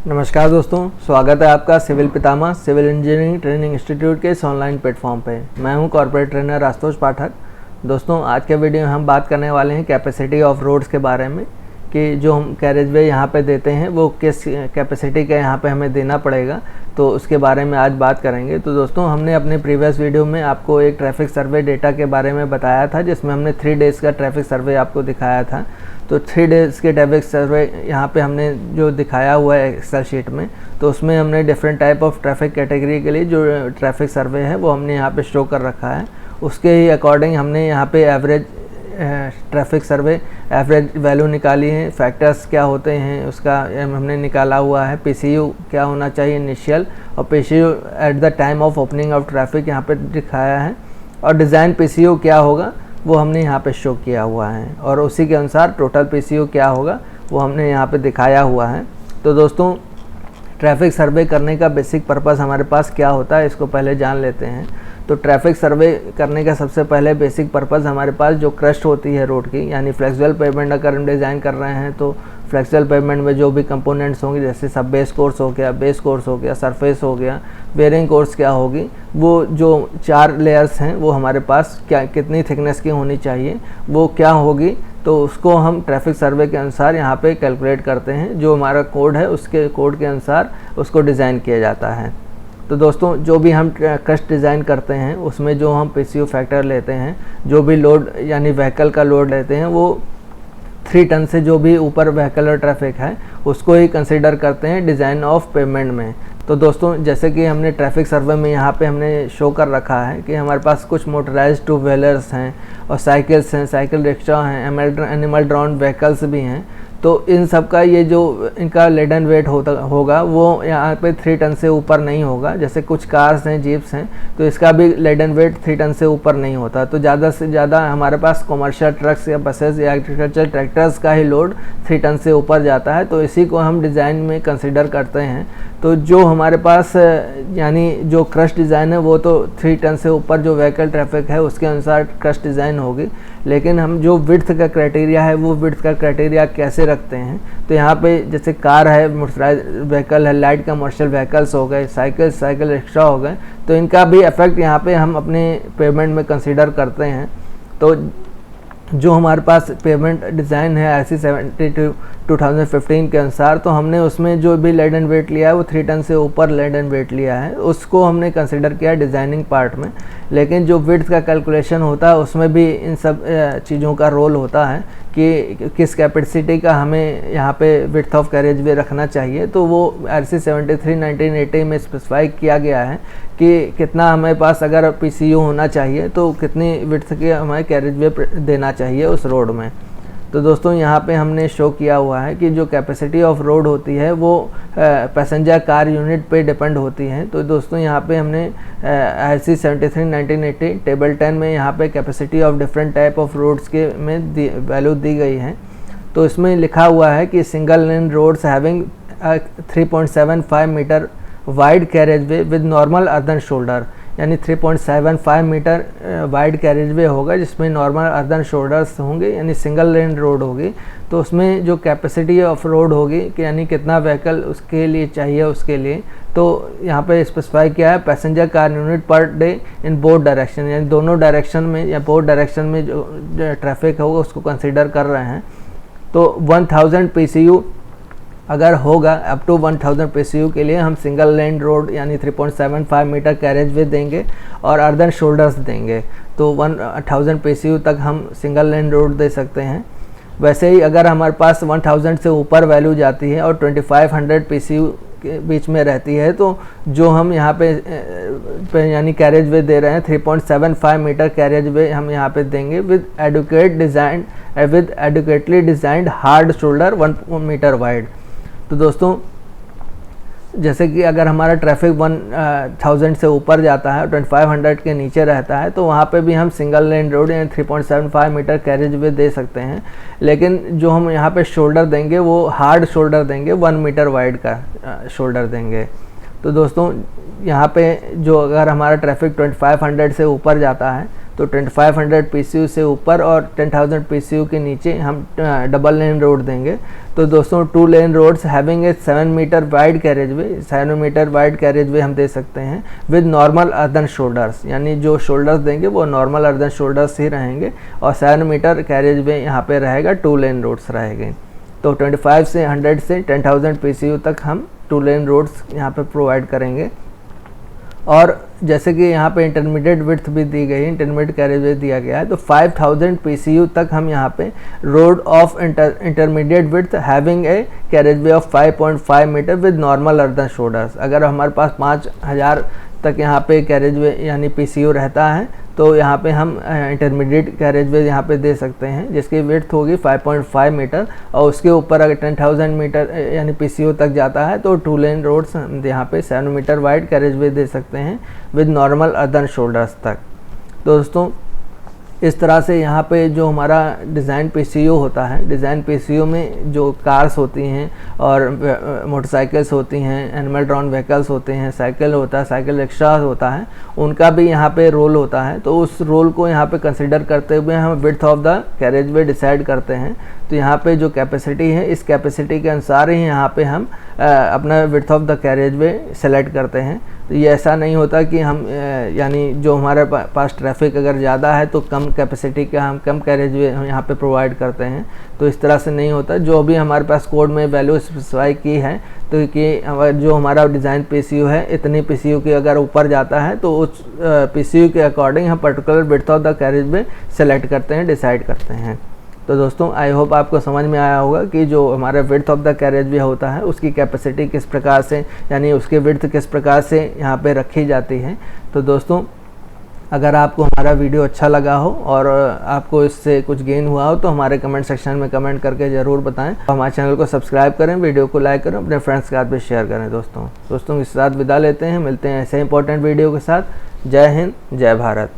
नमस्कार दोस्तों, स्वागत है आपका सिविल पितामह सिविल इंजीनियरिंग ट्रेनिंग इंस्टीट्यूट के इस ऑनलाइन प्लेटफॉर्म पे। मैं हूं कॉर्पोरेट ट्रेनर आशुतोष पाठक। दोस्तों, आज के वीडियो में हम बात करने वाले हैं कैपेसिटी ऑफ रोड्स के बारे में कि जो हम कैरेज वे यहाँ पे देते हैं वो किस कैपेसिटी का यहाँ पे हमें देना पड़ेगा, तो उसके बारे में आज बात करेंगे। तो दोस्तों, हमने अपने प्रीवियस वीडियो में आपको एक ट्रैफिक सर्वे डेटा के बारे में बताया था, जिसमें हमने 3 डेज़ का ट्रैफिक सर्वे आपको दिखाया था। तो 3 डेज़ के ट्रैफिक सर्वे यहाँ पे हमने जो दिखाया हुआ है एक्सेल शीट में, तो उसमें हमने different type of traffic category के लिए जो ट्रैफिक सर्वे है वो हमने यहाँ पे शो कर रखा है। उसके ही अकॉर्डिंग हमने यहाँ पे एवरेज ट्रैफिक सर्वे एवरेज वैल्यू निकाली है। फैक्टर्स क्या होते हैं उसका हमने निकाला हुआ है। पीसीयू क्या होना चाहिए इनिशियल, और PCU at the time of opening of traffic यहाँ पे दिखाया है, और डिज़ाइन पीसीयू क्या होगा वो हमने यहाँ पे शो किया हुआ है, और उसी के अनुसार टोटल पीसीयू क्या होगा वो हमने यहाँ पे दिखाया हुआ है। तो दोस्तों, ट्रैफिक सर्वे करने का बेसिक पर्पस हमारे पास क्या होता है इसको पहले जान लेते हैं। तो ट्रैफिक सर्वे करने का सबसे पहले बेसिक पर्पस हमारे पास जो क्रस्ट होती है रोड की, यानी फ्लेक्सिबल पेवमेंट अगर हम डिज़ाइन कर रहे हैं तो फ्लेक्सिबल पेवमेंट में जो भी कंपोनेंट्स होंगे, जैसे सब बेस कोर्स हो गया, बेस कोर्स हो गया, सरफेस हो गया, बेयरिंग कोर्स क्या होगी, वो जो 4 लेयर्स हैं वो हमारे पास क्या कितनी थिकनेस की होनी चाहिए वो क्या होगी, तो उसको हम ट्रैफिक सर्वे के अनुसार यहाँ पे कैलकुलेट करते हैं। जो हमारा कोड है उसके कोड के अनुसार उसको डिज़ाइन किया जाता है। तो दोस्तों, जो भी हम क्रस्ट डिज़ाइन करते हैं उसमें जो हम पीसीयू फैक्टर लेते हैं, जो भी लोड यानी व्हीकल का लोड लेते हैं, वो 3 टन से जो भी ऊपर व्हीकल और ट्रैफिक है उसको ही कंसिडर करते हैं डिज़ाइन ऑफ पेमेंट में। तो दोस्तों, जैसे कि हमने ट्रैफिक सर्वे में यहाँ पे हमने शो कर रखा है कि हमारे पास कुछ मोटराइज्ड 2 व्हीलर्स हैं और साइकिल्स हैं, साइकिल रिक्शा हैं, एनिमल ड्राउन व्हीकल्स भी हैं। तो इन सब का ये जो इनका लेडन वेट होगा वो यहाँ पे 3 टन से ऊपर नहीं होगा। जैसे कुछ कार्स हैं, जीप्स हैं, तो इसका भी लेडन वेट 3 टन से ऊपर नहीं होता। तो ज़्यादा से ज़्यादा हमारे पास कॉमर्शियल ट्रक्स या बसेस या एग्रीकल्चर ट्रैक्टर्स का ही लोड 3 टन से ऊपर जाता है, तो इसी को हम डिज़ाइन में कंसिडर करते हैं। तो जो हमारे पास यानी जो क्रस्ट डिज़ाइन है वो तो 3 टन से ऊपर जो व्हीकल ट्रैफिक है उसके अनुसार क्रस्ट डिज़ाइन होगी, लेकिन हम जो विड्थ का क्राइटेरिया है वो विड्थ का क्राइटेरिया कैसे रखते हैं। तो यहाँ पे जैसे कार है, मोटराइज्ड व्हीकल है, लाइट कमर्शियल व्हीकल्स हो गए, साइकिल रिक्शा हो गए, तो इनका भी इफेक्ट यहाँ पे हम अपने पेमेंट में कंसीडर करते हैं। तो जो हमारे पास पेमेंट डिज़ाइन है IC 72/2015 के अनुसार, तो हमने उसमें जो भी लेडन वेट लिया है वो 3 टन से ऊपर लेडन वेट लिया है, उसको हमने कंसिडर किया डिज़ाइनिंग पार्ट में। लेकिन जो विड्थ का कैलकुलेशन होता है उसमें भी इन सब चीज़ों का रोल होता है कि किस कैपेसिटी का हमें यहाँ पे विड्थ ऑफ कैरेज वे रखना चाहिए। तो वो IC 73/1980 में स्पेसिफाई किया गया है कि कितना हमारे पास अगर पीसीयू होना चाहिए तो कितनी विड्थ के हमें कैरेज वे देना चाहिए उस रोड में। तो दोस्तों, यहाँ पे हमने शो किया हुआ है कि जो कैपेसिटी ऑफ रोड होती है वो पैसेंजर कार यूनिट पे डिपेंड होती है। तो दोस्तों, यहाँ पे हमने IC 73/1980 टेबल 10 में यहाँ पे capacity of different type of roads के में वैल्यू दी गई है। तो इसमें लिखा हुआ है कि single lane roads having 3.75 metre wide carriageway with normal earthen shoulder, यानी 3.75 मीटर वाइड कैरेज वे होगा जिसमें नॉर्मल अर्दन शोल्डर्स होंगे, यानी सिंगल लेन रोड होगी। तो उसमें जो कैपेसिटी ऑफ रोड होगी कि यानी कितना व्हीकल उसके लिए चाहिए उसके लिए, तो यहाँ पे स्पेसिफाई किया है passenger car unit per day in both direction, यानी दोनों डायरेक्शन में या बोथ डायरेक्शन में जो ट्रैफिक होगा उसको कंसिडर कर रहे हैं। तो 1000 PCU अगर होगा, अप टू 1000 PCU के लिए हम सिंगल लेन रोड यानी 3.75 मीटर कैरेज वे देंगे और अर्दन शोल्डर्स देंगे। तो 1000 PCU तक हम सिंगल लेन रोड दे सकते हैं। वैसे ही अगर हमारे पास 1000 से ऊपर वैल्यू जाती है और 2500 PCU के बीच में रहती है, तो जो हम यहाँ पे यानी कैरेज वे दे रहे हैं 3.75 मीटर कैरेज वे हम यहाँ पे देंगे with adequately designed hard shoulder 1 metre wide. तो दोस्तों, जैसे कि अगर हमारा ट्रैफिक 1000 से ऊपर जाता है, 2500 के नीचे रहता है, तो वहाँ पे भी हम सिंगल लेन रोड यानी 3.75 मीटर कैरेज वे दे सकते हैं। लेकिन जो हम यहाँ पे शोल्डर देंगे वो हार्ड शोल्डर देंगे, 1 मीटर वाइड का शोल्डर देंगे। तो दोस्तों यहाँ पे जो अगर हमारा ट्रैफिक 2500 से ऊपर जाता है तो 2500 PCU से ऊपर और 10,000 PCU के नीचे हम डबल लेन रोड देंगे। तो दोस्तों 2 lane roads having a 7 metre wide carriageway, 7 metre wide carriageway हम दे सकते हैं विद नॉर्मल अर्दन शोल्डर्स, यानी जो शोल्डर्स देंगे वो नॉर्मल अर्दन शोल्डर्स ही रहेंगे और 7 मीटर कैरेजवे यहाँ पे रहेगा, 2 लेन रोड्स रहेंगे। तो 25 से 100 से 10,000 PCU तक हम 2 लेन रोड्स यहाँ पे प्रोवाइड करेंगे। और जैसे कि यहाँ पे इंटरमीडिएट विड्थ भी दी गई है, इंटरमीडिएट कैरेजवे दिया गया है, तो 5000 PCU तक हम यहाँ पे road of intermediate width having a carriageway of 5.5 metre with normal earthen shoulders. अगर हमारे पास 5000 तक यहाँ पे कैरेजवे यानी PCU रहता है तो यहाँ पे हम इंटरमीडिएट कैरेजवे यहाँ पे दे सकते हैं जिसकी विड्थ होगी 5.5 मीटर, और उसके ऊपर अगर 10,000 मीटर यानी PCU तक जाता है तो 2 लेन रोड्स यहाँ पे 7 मीटर वाइड कैरेजवे दे सकते हैं विद नॉर्मल अर्दन शोल्डर्स तक। दोस्तों इस तरह से यहाँ पे जो हमारा डिज़ाइन PCU होता है, डिज़ाइन PCU में जो कार्स होती हैं और मोटरसाइकिल्स होती हैं, एनिमल ड्रॉन व्हीकल्स होते हैं, साइकिल होता है, साइकिल रिक्शा होता है, उनका भी यहाँ पे रोल होता है। तो उस रोल को यहाँ पे कंसिडर करते हुए हम width of the carriageway decide करते हैं। तो यहाँ पे जो कैपेसिटी है इस कैपेसिटी के अनुसार ही यहाँ पे हम अपना width of the carriageway select करते हैं। तो ये ऐसा नहीं होता कि हम यानी जो हमारे पास ट्रैफिक अगर ज़्यादा है तो कम कैपेसिटी का हम कम कैरेजवे हम यहाँ पे प्रोवाइड करते हैं, तो इस तरह से नहीं होता। जो भी हमारे पास कोड में वैल्यू स्पेसिफाई की है तो कि जो हमारा डिज़ाइन PCU है इतनी PCU के अगर ऊपर जाता है तो उस PCU के अकॉर्डिंग हम particular width of the carriageway select करते हैं, डिसाइड करते हैं। तो दोस्तों आई होप आपको समझ में आया होगा कि जो हमारा विड्थ ऑफ द कैरेजवे होता है उसकी कैपेसिटी किस प्रकार से यानी उसकी विड्थ किस प्रकार से यहाँ पे रखी जाती है। तो दोस्तों अगर आपको हमारा वीडियो अच्छा लगा हो और आपको इससे कुछ गेन हुआ हो तो हमारे कमेंट सेक्शन में कमेंट करके ज़रूर बताएं। हमारे चैनल को सब्सक्राइब करें, वीडियो को लाइक करें, अपने फ्रेंड्स के साथ भी शेयर करें। दोस्तों इस साथ विदा लेते हैं, मिलते हैं ऐसे इंपॉर्टेंट वीडियो के साथ। जय हिंद, जय भारत।